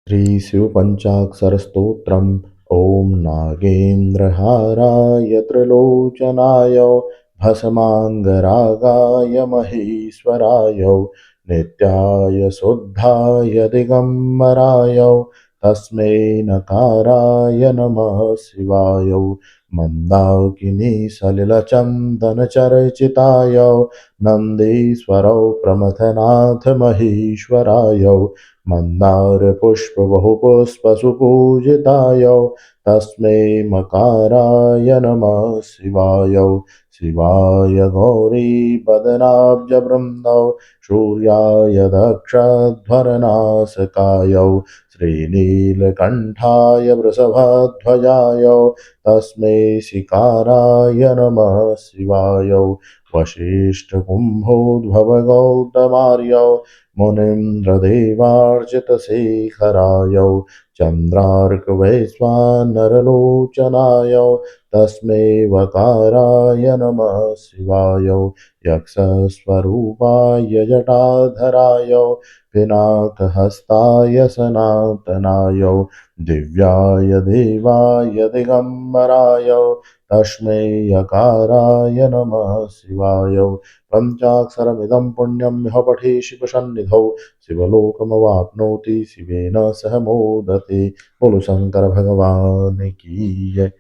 श्रीशिवपञ्चाक्षरस्तोत्रम् ॐ नागेन्द्रहाराय त्रिलोचनाय भस्माङ्गरागाय महेश्वराय नित्याय शुद्धाय दिगम्बराय तस्मै नकाराय नमः शिवाय मन्दाकिनी सलिलचन्दनचर्चिताय नन्दीश्वरौ प्रमथनाथ महेश्वराय मन्दारपुष्पबहुपुष्पसुपूजिताय तस्मै मकाराय नमः शिवाय शिवाय गौरीपदनाब्जवृन्दौ सूर्याय दक्षध्वरनाशकाय श्रीनीलकण्ठाय वृषभध्वजाय तस्मै शिकाराय नमः शिवाय वसिष्ठकुम्भोद्भवगौतमार्य मुनीन्द्रदेवार्चितशेखराय चन्द्रार्कवैश्वानरलोचनाय तस्मै वकाराय नमः शिवाय यक्षस्वरूपाय जटाधराय पिनाकहस्ताय सनातनाय दिव्याय देवाय दिगम्बराय तस्मै यकाराय नमः शिवाय पञ्चाक्षरमिदं पुण्यं यः पठे शिवसन्निधौ शिवलोकमवाप्नोति शिवेन सह मोदते। बोलो शंकर भगवान की जय।